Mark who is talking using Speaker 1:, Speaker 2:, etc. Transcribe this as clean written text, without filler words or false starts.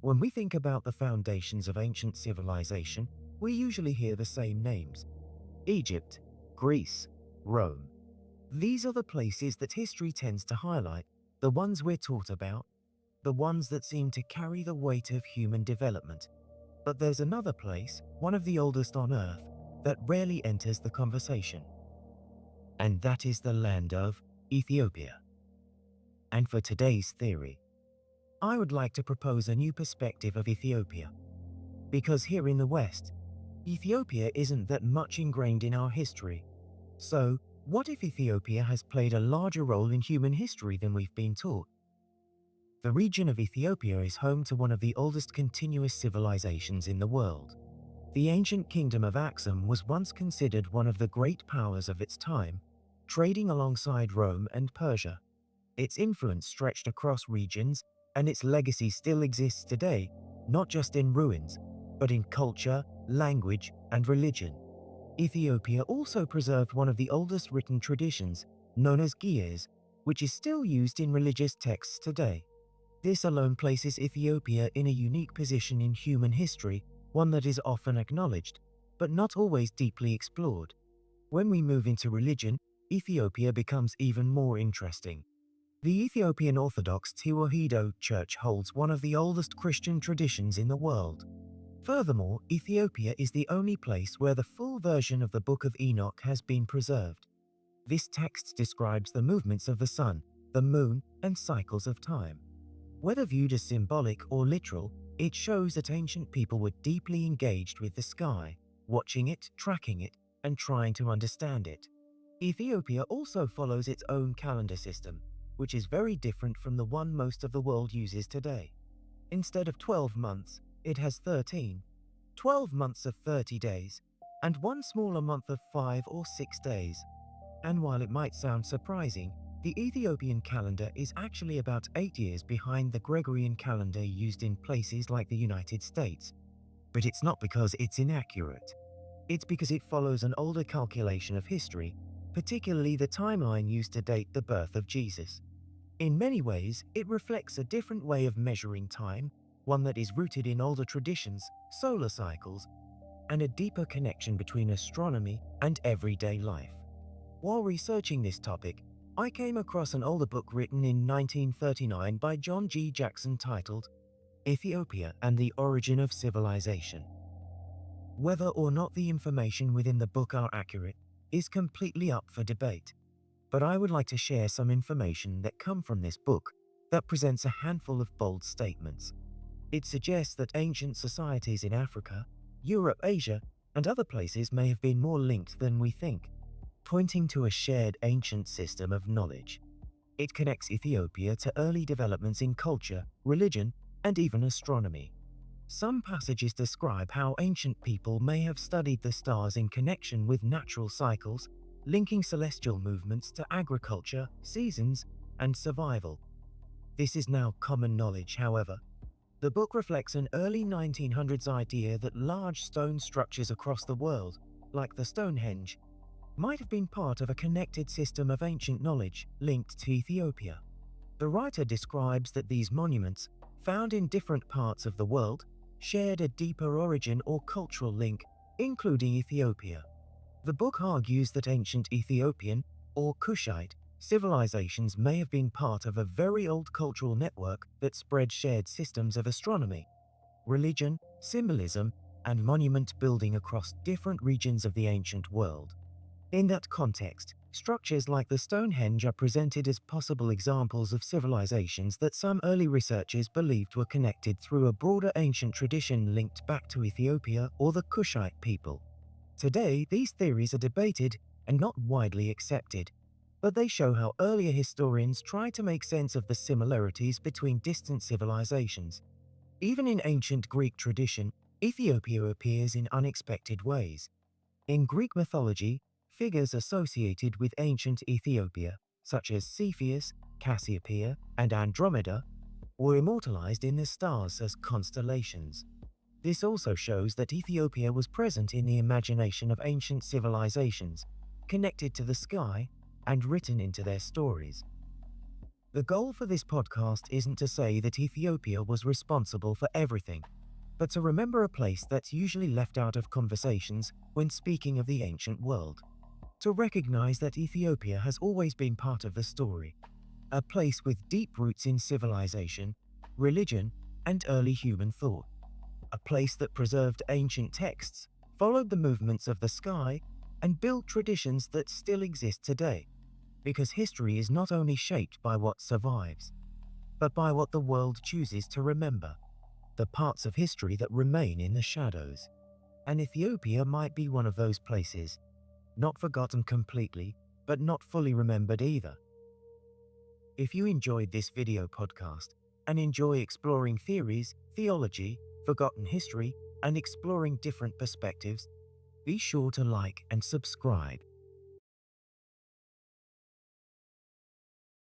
Speaker 1: When we think about the foundations of ancient civilization, we usually hear the same names: Egypt, Greece, Rome. These are the places that history tends to highlight, the ones we're taught about, the ones that seem to carry the weight of human development. But there's another place, one of the oldest on Earth, that rarely enters the conversation. And that is the land of Ethiopia. And for today's theory, I would like to propose a new perspective of Ethiopia. Because here in the West, Ethiopia isn't that much ingrained in our history. So, what if Ethiopia has played a larger role in human history than we've been taught? The region of Ethiopia is home to one of the oldest continuous civilizations in the world. The ancient kingdom of Aksum was once considered one of the great powers of its time, trading alongside Rome and Persia. Its influence stretched across regions, and its legacy still exists today, not just in ruins, but in culture, language, and religion. Ethiopia also preserved one of the oldest written traditions, known as Ge'ez, which is still used in religious texts today. This alone places Ethiopia in a unique position in human history, one that is often acknowledged, but not always deeply explored. When we move into religion, Ethiopia becomes even more interesting. The Ethiopian Orthodox Tewahedo Church holds one of the oldest Christian traditions in the world. Furthermore, Ethiopia is the only place where the full version of the Book of Enoch has been preserved. This text describes the movements of the sun, the moon, and cycles of time. Whether viewed as symbolic or literal, it shows that ancient people were deeply engaged with the sky, watching it, tracking it, and trying to understand it. Ethiopia also follows its own calendar system, which is very different from the one most of the world uses today. Instead of 12 months, it has 13, 12 months of 30 days, and one smaller month of 5 or 6 days. And while it might sound surprising, the Ethiopian calendar is actually about 8 years behind the Gregorian calendar used in places like the United States. But it's not because it's inaccurate. It's because it follows an older calculation of history, particularly the timeline used to date the birth of Jesus. In many ways, it reflects a different way of measuring time, one that is rooted in older traditions, solar cycles, and a deeper connection between astronomy and everyday life. While researching this topic, I came across an older book written in 1939 by John G. Jackson titled Ethiopia and the Origin of Civilization. Whether or not the information within the book are accurate is completely up for debate, but I would like to share some information that come from this book that presents a handful of bold statements. It suggests that ancient societies in Africa, Europe, Asia, and other places may have been more linked than we think, pointing to a shared ancient system of knowledge. It connects Ethiopia to early developments in culture, religion, and even astronomy. Some passages describe how ancient people may have studied the stars in connection with natural cycles, linking celestial movements to agriculture, seasons, and survival. This is now common knowledge, however. The book reflects an early 1900s idea that large stone structures across the world, like the Stonehenge, might have been part of a connected system of ancient knowledge linked to Ethiopia. The writer describes that these monuments, found in different parts of the world, shared a deeper origin or cultural link, including Ethiopia. The book argues that ancient Ethiopian, or Kushite, civilizations may have been part of a very old cultural network that spread shared systems of astronomy, religion, symbolism, and monument building across different regions of the ancient world. In that context, structures like the Stonehenge are presented as possible examples of civilizations that some early researchers believed were connected through a broader ancient tradition linked back to Ethiopia or the Kushite people. Today, these theories are debated and not widely accepted, but they show how earlier historians tried to make sense of the similarities between distant civilizations. Even in ancient Greek tradition, Ethiopia appears in unexpected ways. In Greek mythology, figures associated with ancient Ethiopia, such as Cepheus, Cassiopeia, and Andromeda, were immortalized in the stars as constellations. This also shows that Ethiopia was present in the imagination of ancient civilizations, connected to the sky and written into their stories. The goal for this podcast isn't to say that Ethiopia was responsible for everything, but to remember a place that's usually left out of conversations when speaking of the ancient world. To recognize that Ethiopia has always been part of the story, a place with deep roots in civilization, religion, and early human thought. A place that preserved ancient texts, followed the movements of the sky, and built traditions that still exist today. Because history is not only shaped by what survives, but by what the world chooses to remember, the parts of history that remain in the shadows. And Ethiopia might be one of those places, not forgotten completely, but not fully remembered either. If you enjoyed this video podcast and enjoy exploring theories, theology, forgotten history, and exploring different perspectives, be sure to like and subscribe.